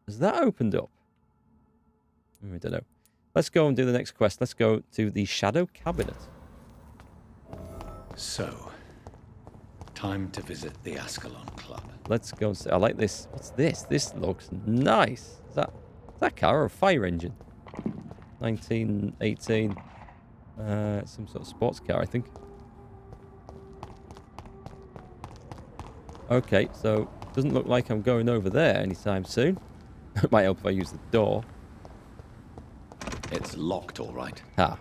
Has that opened up? I don't know. Let's go and do the next quest. Let's go to the Shadow Cabinet. So, time to visit the Ascalon Club. Let's go and see. I like this. What's this? This looks nice. Is that a car or a fire engine? 1918. Some sort of sports car, I think. Okay, so doesn't look like I'm going over there anytime soon. It might help if I use the door. It's locked, all right. Ah.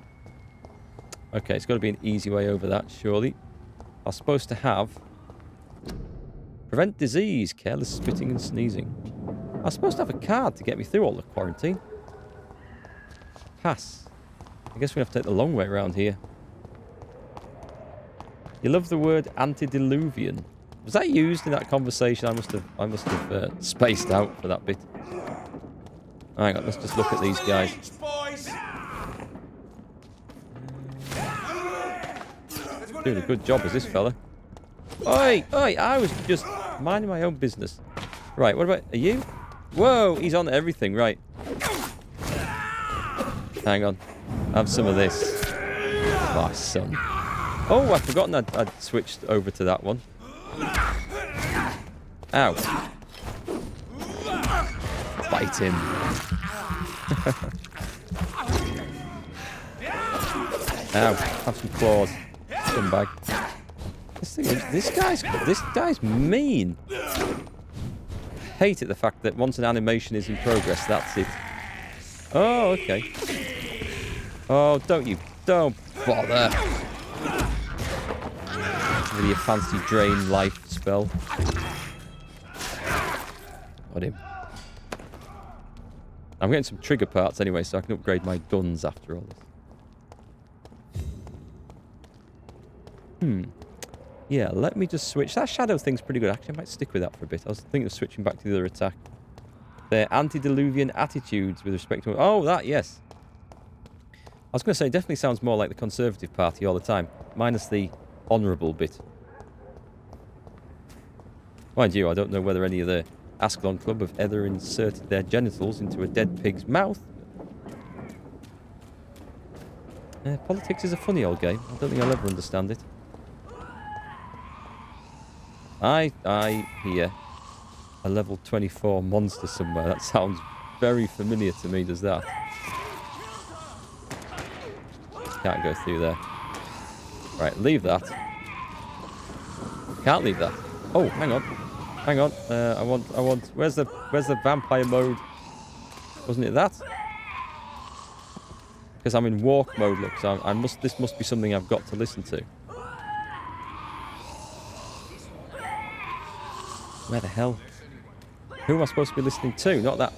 Okay, it's got to be an easy way over that, surely. I'm supposed to have... Prevent disease, careless spitting and sneezing. I'm supposed to have a card to get me through all the quarantine. Pass. I guess we have to take the long way around here. You love the word antediluvian. Was that used in that conversation? I must have spaced out for that bit. Hang on, let's just look at these guys. Doing a good job as this fella. Oi, oi, I was just minding my own business. Right, what about, are you? Whoa, he's on everything, right. Hang on, have some of this. My son. Oh, I'd forgotten I'd switched over to that one. Ow. Bite him. Ow, have some claws. Scumbag. This guy's mean. Hate it, the fact that once an animation is in progress, that's it. Oh, okay. Oh, don't bother. With your fancy drain life spell. Got him. I'm getting some trigger parts anyway, so I can upgrade my guns after all this. Yeah, let me just switch. That shadow thing's pretty good. Actually, I might stick with that for a bit. I was thinking of switching back to the other attack. Their antediluvian attitudes with respect to... Oh, that, yes. I was going to say, it definitely sounds more like the Conservative Party all the time. Minus the honourable bit. Mind you, I don't know whether any of the Ascalon Club have ever inserted their genitals into a dead pig's mouth. Politics is a funny old game. I don't think I'll ever understand it. I hear a level 24 monster somewhere. That sounds very familiar to me, does that? Can't go through there. Right, leave that. Can't leave that. Oh, hang on. Hang on. I want... Where's the vampire mode? Wasn't it that? Because I'm in walk mode, look. So this must be something I've got to listen to. Where the hell? Who am I supposed to be listening to? Not that.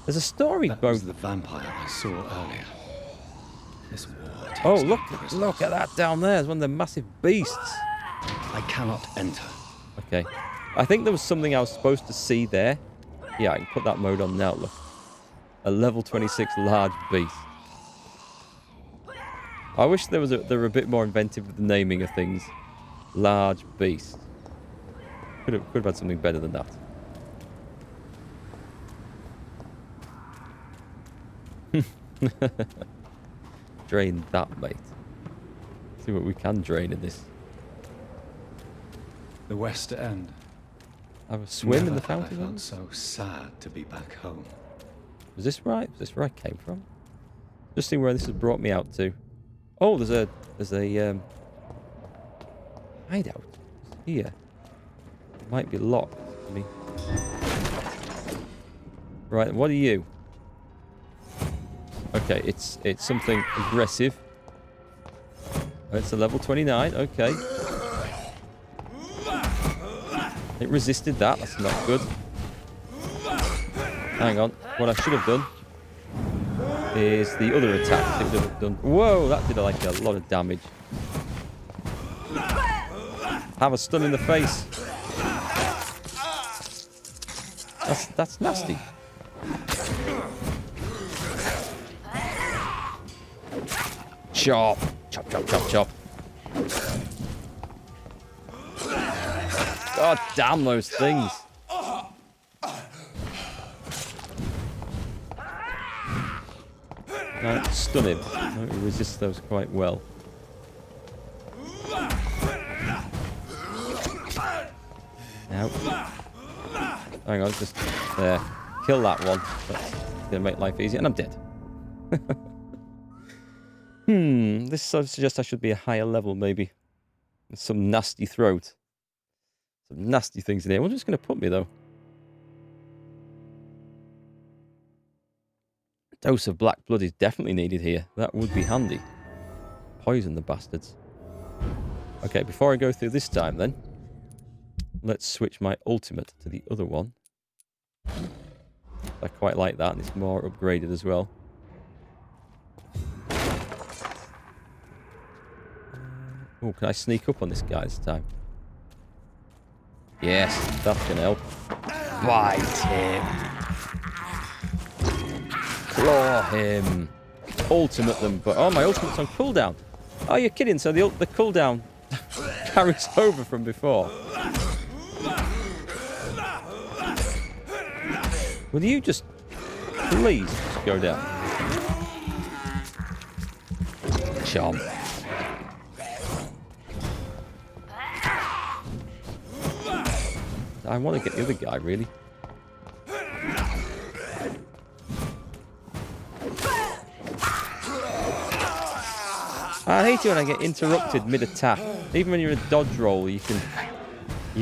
There's a story That was the vampire I saw earlier. This war takes look at that down there. It's one of the massive beasts. I cannot enter. Okay. I think there was something I was supposed to see there. Yeah, I can put that mode on now, look. A level 26 large beast. I wish they were a bit more inventive with the naming of things. Large beast. Could have had something better than that. Drain that, mate. See what we can drain in this. The West End. Have a swim in the Never have I fountain. felt so sad to be back home. Was this right? Was this where I came from? Just see where this has brought me out to. Oh, there's a hideout here. It might be locked. I mean, right. What are you? Okay, it's something aggressive. It's a level 29. Okay. It resisted that. That's not good. Hang on. What I should have done is the other attack. It would have done. Whoa, that did like a lot of damage. Have a stun in the face. That's nasty. Chop. Chop, chop, chop, chop. God damn those things. Stun him. No, he resists those quite well. Now. Hang on, just there. Kill that one. That's going to make life easier. And I'm dead. This sort of suggests I should be a higher level, maybe. With some nasty throat. Some nasty things in here. What's just going to put me, though? A dose of black blood is definitely needed here. That would be handy. Poison the bastards. Okay, before I go through this time, then, let's switch my ultimate to the other one. I quite like that, and it's more upgraded as well. Oh, can I sneak up on this guy this time? Yes, that's going to help. Bite him. Claw him. Ultimate them, but... Oh, my ultimate's on cooldown. Oh, you're kidding. So the cooldown carries over from before. Will you just... Please just go down. Chomp. I want to get the other guy, really. I hate it when I get interrupted mid-attack. Even when you're in a dodge roll, you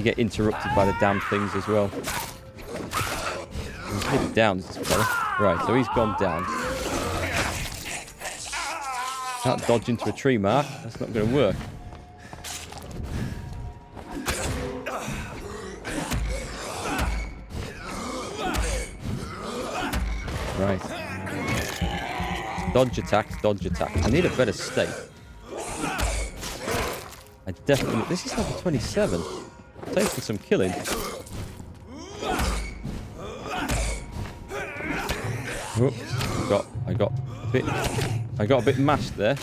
get interrupted by the damn things as well. He's maybe down, this fella. Right, so he's gone down. Can't dodge into a tree, Mark. That's not going to work. Right. Dodge attack, dodge attack. I need a better stake. I definitely... This is level 27. Taking some killing. Oh, I got a bit mashed there.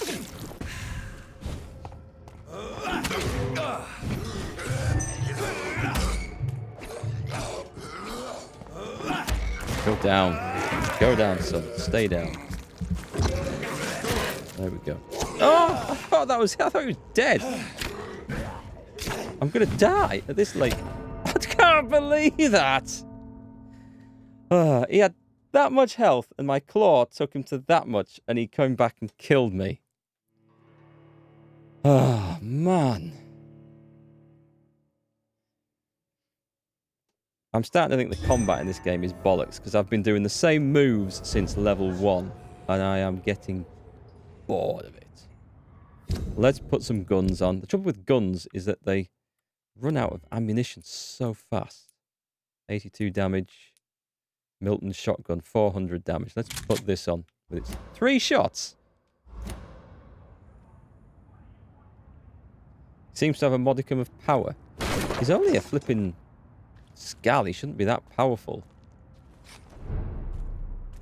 Go down. Go down, son. Stay down. There we go. Oh! I thought he was dead. I'm gonna die at this late. I can't believe that. He had that much health, and my claw took him to that much, and he came back and killed me. Oh, man. I'm starting to think the combat in this game is bollocks, because I've been doing the same moves since level 1, and I am getting bored of it. Let's put some guns on. The trouble with guns is that they run out of ammunition so fast. 82 damage. Milton shotgun, 400 damage. Let's put this on with its 3 shots. Seems to have a modicum of power. He's only a flipping Skal. He shouldn't be that powerful.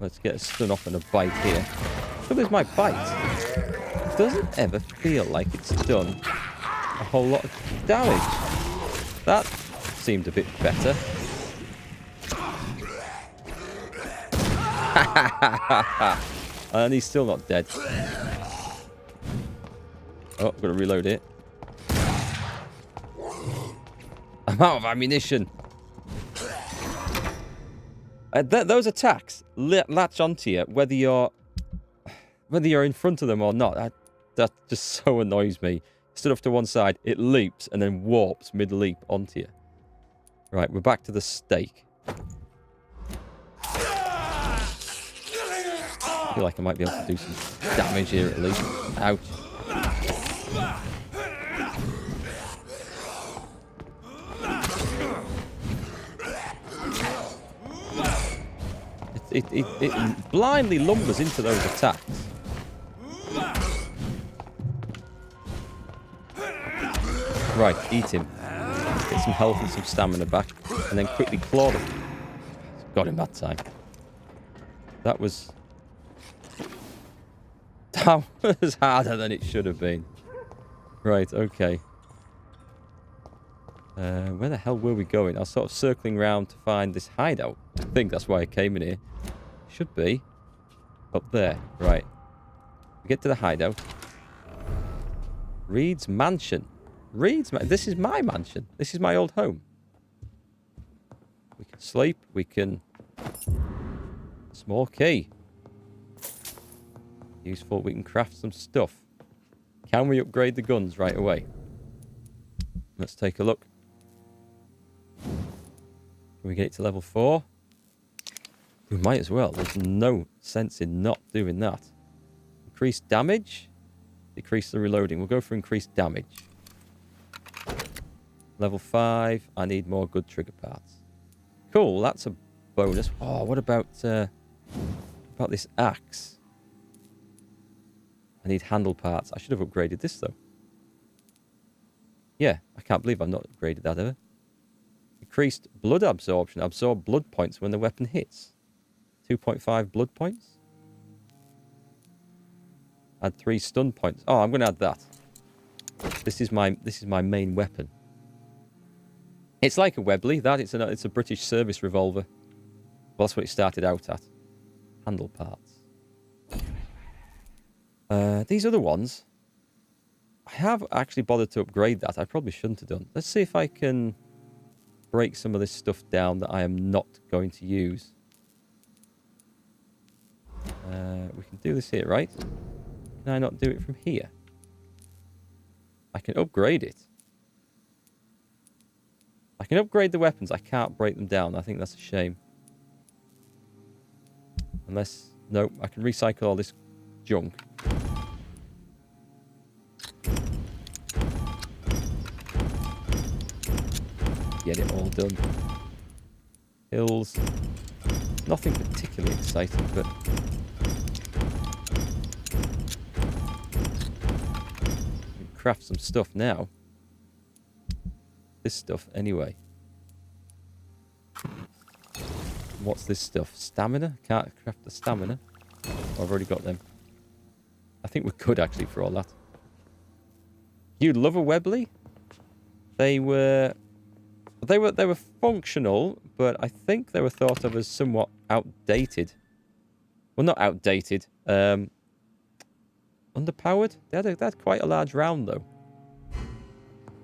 Let's get a stun off and a bite here. Look, there's my bite. It doesn't ever feel like it's done a whole lot of damage. That seemed a bit better. And he's still not dead. Oh, I've got to reload it. I'm out of ammunition. Those attacks latch onto you, whether you're in front of them or not. That just so annoys me. Stood off to one side, it leaps and then warps mid-leap onto you. Right, we're back to the stake. I feel like I might be able to do some damage here at least. Ouch. It blindly lumbers into those attacks. Right, eat him. Get some health and some stamina back. And then quickly claw them. Got him that time. That was harder than it should have been. Right, okay. Where the hell were we going? I was sort of circling around to find this hideout. I think that's why I came in here. Should be up there. Right. We get to the hideout. Reid's mansion. This is my mansion. This is my old home. We can sleep. We can... Small key. Useful. We can craft some stuff. Can we upgrade the guns right away? Let's take a look. Can we get it to level 4? We might as well. There's no sense in not doing that. Increase damage. Decrease the reloading. We'll go for increased damage. Level 5. I need more good trigger parts. Cool. That's a bonus. Oh, what about this axe? I need handle parts. I should have upgraded this, though. Yeah, I can't believe I've not upgraded that ever. Increased blood absorption. Absorb blood points when the weapon hits. 2.5 blood points. Add 3 stun points. Oh, I'm going to add that. This is my main weapon. It's like a Webley. It's a British service revolver. Well, that's what it started out at. Handle parts. These other ones, I have actually bothered to upgrade that. I probably shouldn't have done. Let's see if I can break some of this stuff down that I am not going to use. We can do this here, right? Can I not do it from here? I can upgrade it. I can upgrade the weapons. I can't break them down. I think that's a shame. Unless... No, I can recycle all this junk. Get it all done. Hills. Nothing particularly exciting, but... we can craft some stuff now. This stuff, anyway. What's this stuff? Stamina? Can't craft the stamina. Oh, I've already got them. I think we could, actually, for all that. You'd love a Webley? They were functional, but I think they were thought of as somewhat outdated. Well, not outdated. Underpowered? They had quite a large round, though.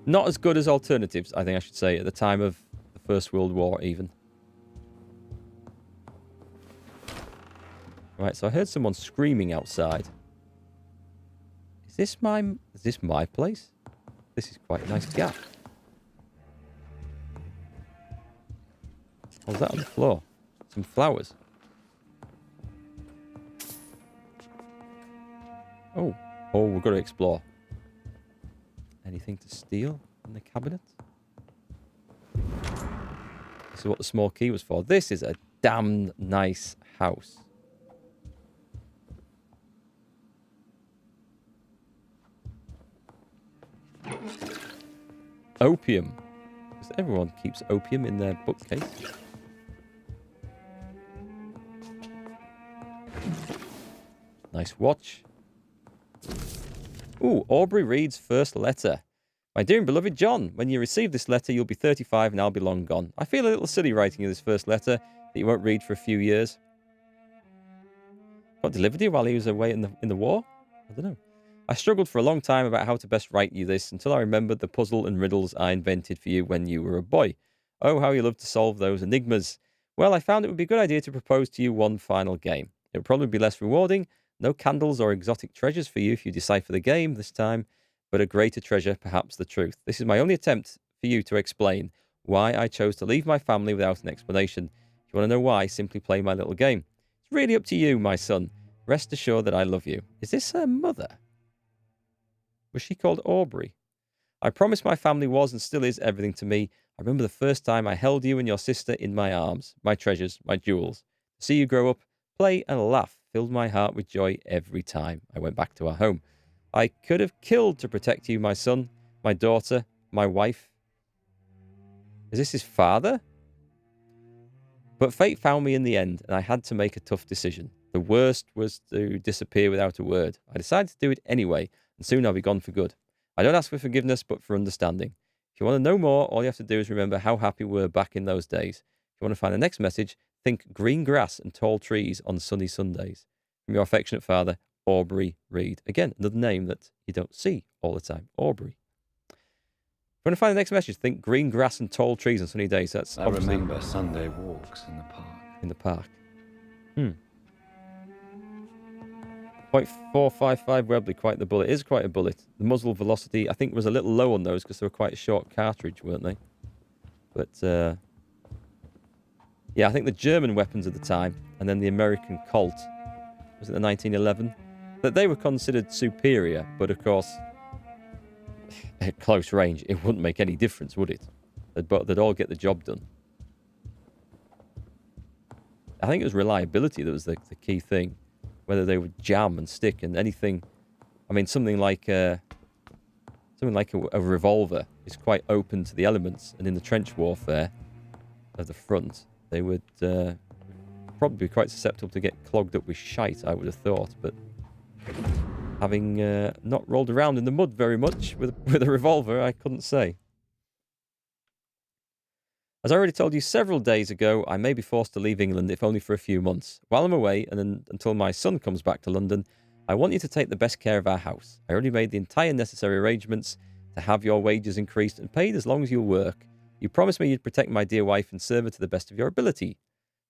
Not as good as alternatives, I think I should say, at the time of the First World War, even. Right, so I heard someone screaming outside. Is this my place? This is quite a nice gap. What's that on the floor? Some flowers. Oh, we've got to explore. Anything to steal in the cabinet? This is what the small key was for. This is a damn nice house. Opium. Because everyone keeps opium in their bookcase. Nice watch. Ooh, Aubrey Reid's first letter. My dear and beloved John, when you receive this letter, you'll be 35 and I'll be long gone. I feel a little silly writing you this first letter that you won't read for a few years. What delivered you while he was away in the war? I don't know. I struggled for a long time about how to best write you this until I remembered the puzzle and riddles I invented for you when you were a boy. Oh, how you loved to solve those enigmas. Well, I found it would be a good idea to propose to you one final game. It would probably be less rewarding. No candles or exotic treasures for you if you decipher the game this time, but a greater treasure, perhaps the truth. This is my only attempt for you to explain why I chose to leave my family without an explanation. If you want to know why, simply play my little game. It's really up to you, my son. Rest assured that I love you. Is this her mother? Was she called Aubrey? I promised my family was and still is everything to me. I remember the first time I held you and your sister in my arms, my treasures, my jewels. To see you grow up, play and laugh filled my heart with joy every time I went back to our home. I could have killed to protect you, my son, my daughter, my wife. Is this his father? But fate found me in the end, and I had to make a tough decision. The worst was to disappear without a word. I decided to do it anyway, and soon I'll be gone for good. I don't ask for forgiveness, but for understanding. If you want to know more, all you have to do is remember how happy we were back in those days. If you want to find the next message, think green grass and tall trees on sunny Sundays. From your affectionate father, Aubrey Reid. Again, another name that you don't see all the time. Aubrey. If you want to find the next message, think green grass and tall trees on sunny days. That's I obviously remember Sunday walks in the park. in the park. 0.455 Webley, quite the bullet. It is quite a bullet. The muzzle velocity, I think, was a little low on those because they were quite a short cartridge, weren't they? But, yeah, I think the German weapons at the time, and then the American Colt, was it the 1911? That they were considered superior, but of course, at close range, it wouldn't make any difference, would it? They'd all get the job done. I think it was reliability that was the key thing. Whether they would jam and stick and anything. I mean, something like a revolver is quite open to the elements, and in the trench warfare at the front, they would probably be quite susceptible to get clogged up with shite, I would have thought. But having not rolled around in the mud very much with a revolver, I couldn't say. As I already told you several days ago, I may be forced to leave England, if only for a few months. While I'm away, and then until my son comes back to London, I want you to take the best care of our house. I already made the entire necessary arrangements to have your wages increased and paid as long as you'll work. You promised me you'd protect my dear wife and serve her to the best of your ability.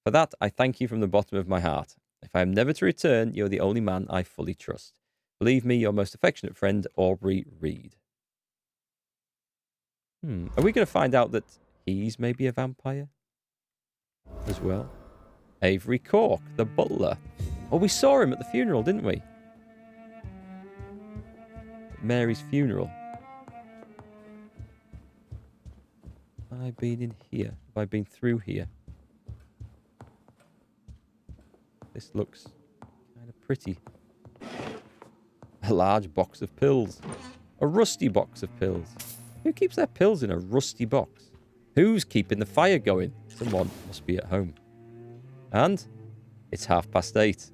For that, I thank you from the bottom of my heart. If I am never to return, you're the only man I fully trust. Believe me, your most affectionate friend, Aubrey Reid. Are we going to find out that he's maybe a vampire as well? Avery Cork, the butler. Oh, we saw him at the funeral, didn't we? Mary's funeral. Have I been in here? Have I been through here? This looks kind of pretty. A large box of pills. A rusty box of pills. Who keeps their pills in a rusty box? Who's keeping the fire going? Someone must be at home. And it's 8:30.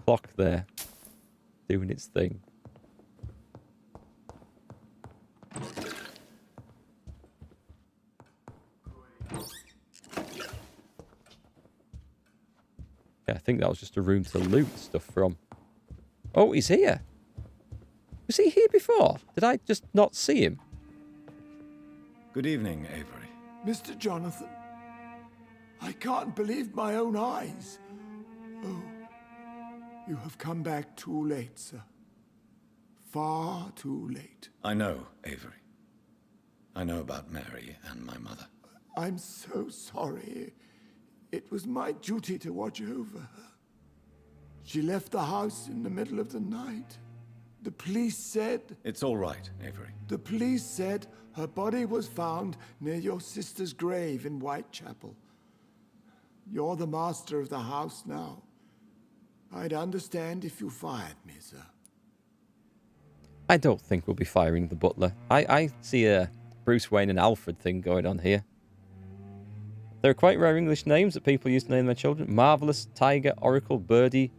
Clock there. Doing its thing. Yeah, I think that was just a room to loot stuff from. Oh, he's here. Was he here before? Did I just not see him? Good evening, Avery. Mr. Jonathan, I can't believe my own eyes. Oh, you have come back too late, sir. Far too late. I know, Avery. I know about Mary and my mother. I'm so sorry. It was my duty to watch over her. She left the house in the middle of the night. The police said... It's all right, Avery. The police said her body was found near your sister's grave in Whitechapel. You're the master of the house now. I'd understand if you fired me, sir. I don't think we'll be firing the butler. I see a Bruce Wayne and Alfred thing going on here. There are quite rare English names that people use to name their children. Marvelous, Tiger, Oracle, Birdie,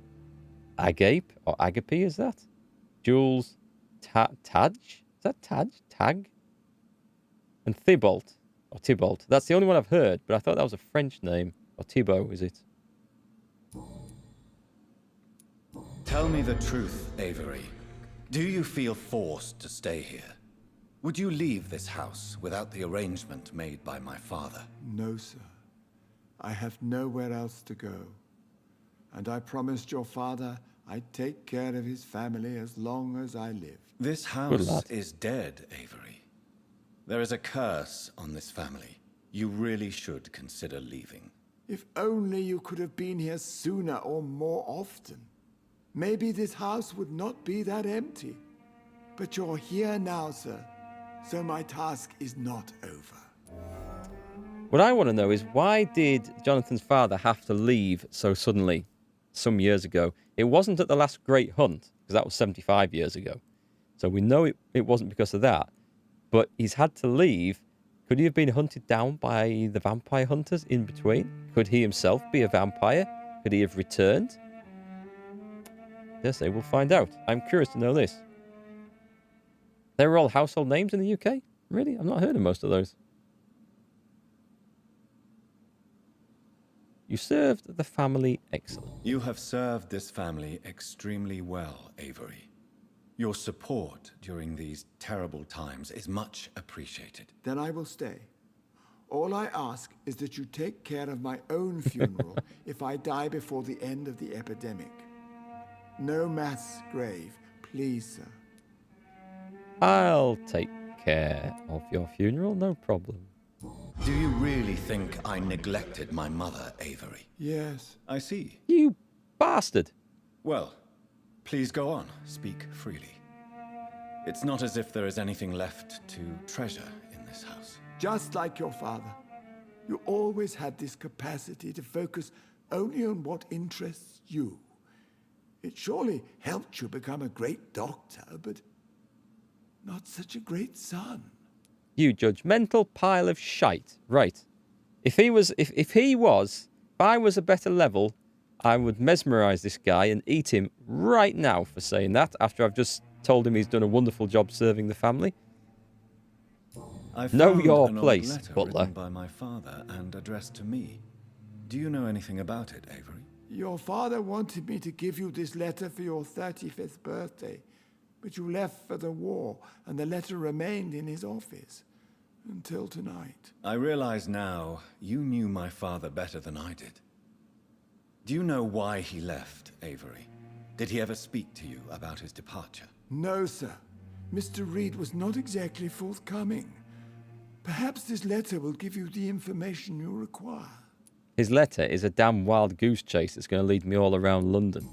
Agape, or Agape, is that? Jules, Taj? Is that Taj? Tag? And Thibault, or Thibault. That's the only one I've heard, but I thought that was a French name. Or Thibault, is it? Tell me the truth, Avery. Do you feel forced to stay here? Would you leave this house without the arrangement made by my father? No, sir. I have nowhere else to go. And I promised your father I'd take care of his family as long as I live. This house is dead, Avery. There is a curse on this family. You really should consider leaving. If only you could have been here sooner or more often. Maybe this house would not be that empty. But you're here now, sir. So my task is not over. What I want to know is, why did Jonathan's father have to leave so suddenly some years ago? It wasn't at the last great hunt, because that was 75 years ago. So we know it wasn't because of that. But he's had to leave. Could he have been hunted down by the vampire hunters in between? Could he himself be a vampire? Could he have returned? Yes, they will find out. I'm curious to know this. They were all household names in the UK? Really? I've not heard of most of those. You served the family excellent. You have served this family extremely well, Avery. Your support during these terrible times is much appreciated. Then I will stay. All I ask is that you take care of my own funeral if I die before the end of the epidemic. No mass grave, please, sir. I'll take care of your funeral, no problem. Do you really think I neglected my mother, Avery? Yes. I see. You bastard. Well, please go on. Speak freely. It's not as if there is anything left to treasure in this house. Just like your father, you always had this capacity to focus only on what interests you. It surely helped you become a great doctor, but not such a great son. You judgmental pile of shite. Right. If I was a better level, I would mesmerize this guy and eat him right now for saying that, after I've just told him he's done a wonderful job serving the family. I Know found your an old place, letter butler. written by my father and addressed to me. Do you know anything about it, Avery? Your father wanted me to give you this letter for your 35th birthday, but you left for the war, and the letter remained in his office until tonight. I realize now you knew my father better than I did. Do you know why he left, Avery? Did he ever speak to you about his departure? No, sir. Mr. Reid was not exactly forthcoming. Perhaps this letter will give you the information you require. His letter is a damn wild goose chase that's going to lead me all around London.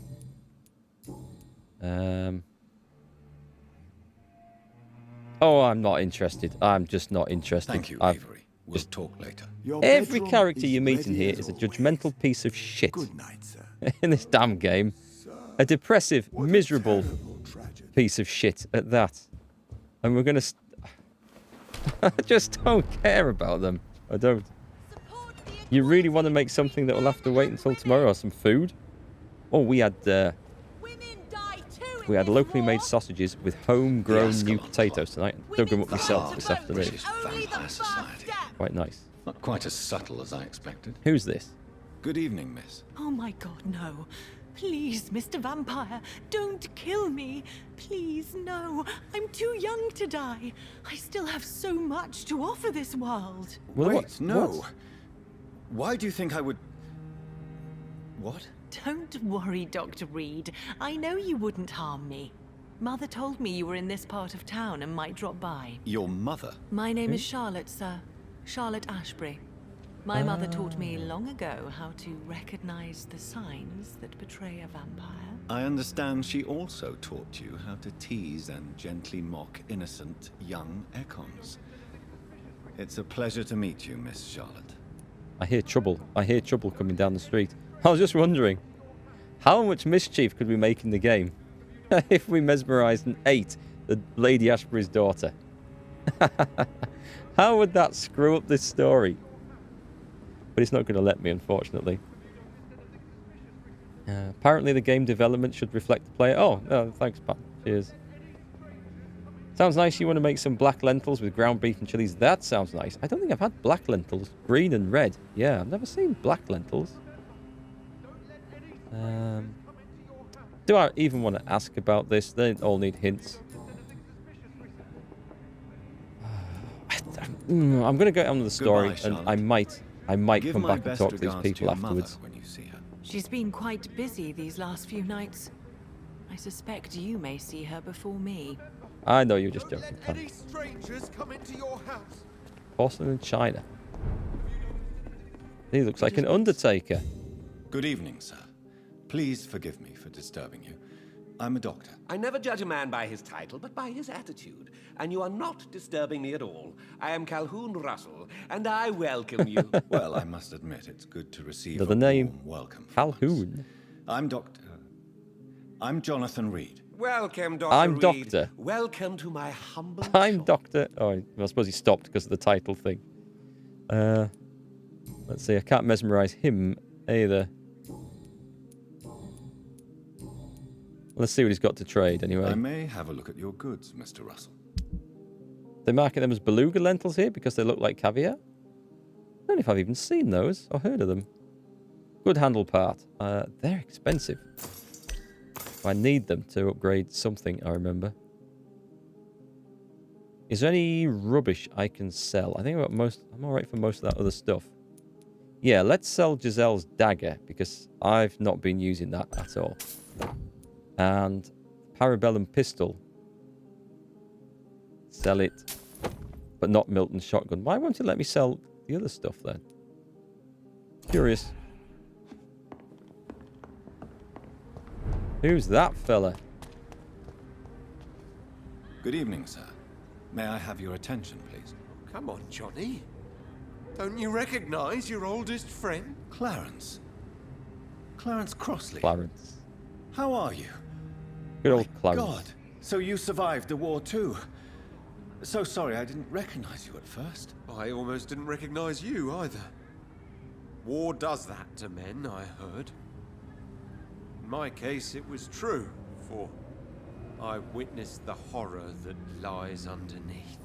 Oh, I'm not interested. I'm just not interested. Thank you, I've Avery. We'll talk later. Your Every bedroom character is you meet in ready here as is a always. judgmental piece of shit Good night, sir. in this damn game. A depressive, What a miserable terrible tragedy. piece of shit at that. And we're going to... I just don't care about them. I don't. You really want to make something that will have to wait until tomorrow, or some food? Oh, we had locally made sausages with homegrown new potatoes tonight. Dug them up myself this afternoon. British vampire society. Quite nice. Not quite as subtle as I expected. Who's this? Good evening, miss. Oh my god, no. Please, Mr. Vampire, don't kill me. Please, no. I'm too young to die. I still have so much to offer this world. Well, Wait, what- no. what? Why do you think I would... What? Don't worry, Dr. Reid. I know you wouldn't harm me. Mother told me you were in this part of town and might drop by. Your mother? My name is Charlotte, sir. Charlotte Ashbury. My mother taught me long ago how to recognize the signs that betray a vampire. I understand she also taught you how to tease and gently mock innocent young Ekons. It's a pleasure to meet you, Miss Charlotte. I hear trouble. I hear trouble coming down the street. I was just wondering, how much mischief could we make in the game if we mesmerized and ate the Lady Ashbury's daughter? How would that screw up this story? But it's not going to let me, unfortunately. Apparently the game development should reflect the player. Oh, no, thanks, Pat. Cheers. Sounds nice. You want to make some black lentils with ground beef and chilies? That sounds nice. I don't think I've had black lentils. Green and red. Yeah, I've never seen black lentils. Do I even want to ask about this? They all need hints. I'm going to go on with the story, Goodbye, and Charlotte. I might Give come my back and best talk to these regards people your mother afterwards. when you see her. She's been quite busy these last few nights. I suspect you may see her before me. I know you're just joking. Let any strangers come into your house. Porcelain and China. He looks like an undertaker. Good evening, sir. Please forgive me for disturbing you. I'm a doctor. I never judge a man by his title, but by his attitude. And you are not disturbing me at all. I am Calhoun Russell, and I welcome you. Well, I must admit, it's good to receive Another a name. warm welcome. from us. Calhoun. I'm Jonathan Reid. Welcome, Dr. I'm Reid. Doctor. Welcome to my humble I'm shop. Doctor... Oh, I suppose he stopped because of the title thing. Let's see. I can't mesmerize him either. Let's see what he's got to trade anyway. I may have a look at your goods, Mr. Russell. They're marking them as beluga lentils here because they look like caviar? I don't know if I've even seen those or heard of them. Good handle part. They're expensive. I need them to upgrade something, I remember. Is there any rubbish I can sell? I think I'm alright for most of that other stuff. Yeah, let's sell Giselle's dagger, because I've not been using that at all. And Parabellum pistol. Sell it. But not Milton's shotgun. Why won't it let me sell the other stuff then? Curious. Who's that fella? Good evening, sir. May I have your attention, please? Come on, Johnny. Don't you recognize your oldest friend? Clarence. Clarence Crossley. Clarence. How are you? Good old Clarence. God, so you survived the war too. So sorry I didn't recognize you at first. I almost didn't recognize you either. War does that to men, I heard. In my case, it was true, for I witnessed the horror that lies underneath.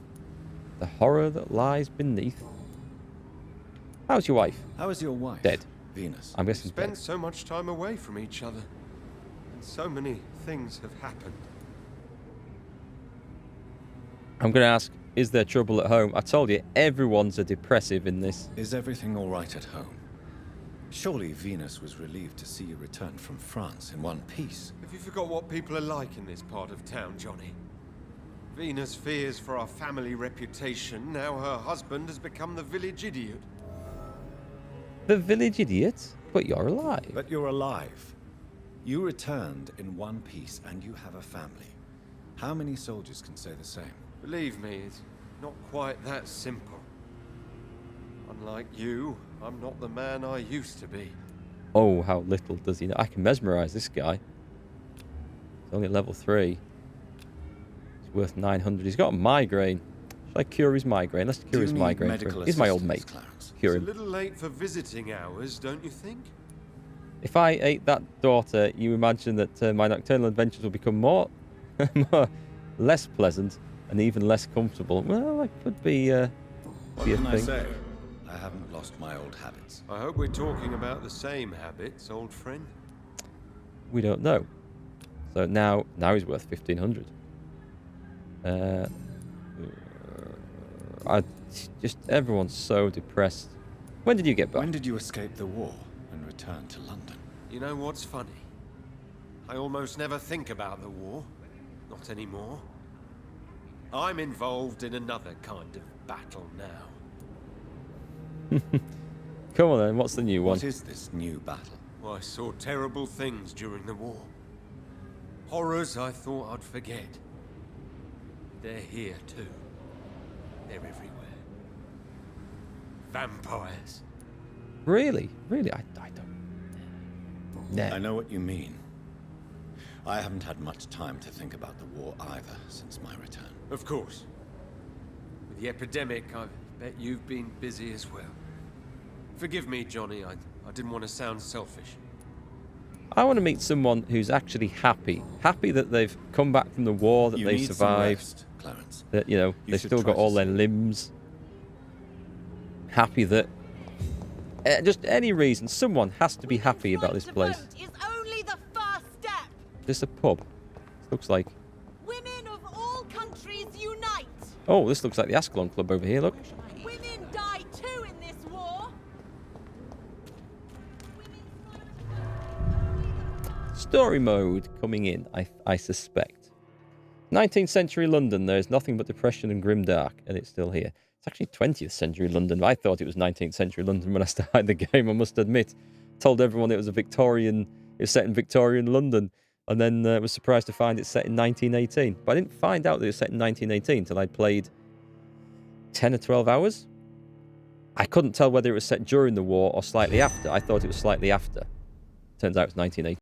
The horror that lies beneath. How's your wife? How is your wife? Dead. Venus. I'm We guessing spent dead. so much time away from each other, and so many things have happened. I'm going to ask, is there trouble at home? I told you, everyone's a depressive in this. Is everything all right at home? Surely Venus was relieved to see you return from France in one piece. Have you forgot what people are like in this part of town, Johnny? Venus fears for our family reputation. Now her husband has become the village idiot. The village idiot? But you're alive. But you're alive. You returned in one piece and you have a family. How many soldiers can say the same? Believe me, it's not quite that simple. Unlike you, I'm not the man I used to be. Oh, how little does he know. I can mesmerize this guy. He's only level 3. He's worth 900. He's got a migraine. Should I cure his migraine? Let's cure his migraine for him. He's my old mate. Clarence? Cure It's him. a little late for visiting hours, don't you think? If I ate that daughter, you imagine that my nocturnal adventures will become less pleasant and even less comfortable. Well, that could be a What can I thing. say? I haven't lost my old habits. I hope we're talking about the same habits, old friend. We don't know. So now he's worth 1,500. Everyone's so depressed. When did you get back? When did you escape the war and return to London? You know what's funny? I almost never think about the war. Not anymore. I'm involved in another kind of battle now. Come on then, what's the new one? What is this new battle? I saw terrible things during the war. Horrors I thought I'd forget. They're here too. They're everywhere. Vampires. Really? Really? I don't... Nah. I know what you mean. I haven't had much time to think about the war either since my return. Of course. With the epidemic, I bet you've been busy as well. Forgive me, Johnny. I didn't want to sound selfish. I want to meet someone who's actually happy. Happy that they've come back from the war, that You they need some survived. rest, Clarence. That, you know, You they've should still try got to all their sleep. limbs. Happy that... just any reason. Someone has to be happy about this place. Is only the first step. This is a pub. Looks like... Women of all countries unite. Oh, this looks like the Ascalon Club over here, look. Women die too in this war. Story mode coming in, I suspect. 19th century London, there is nothing but depression and grimdark, and it's still here. It's actually 20th century London. I thought it was 19th century London when I started the game, I must admit. Told everyone it was set in Victorian London, and then was surprised to find it's set in 1918. But I didn't find out that it was set in 1918 until I'd played 10 or 12 hours. I couldn't tell whether it was set during the war or slightly after. I thought it was slightly after. Turns out it's 1918.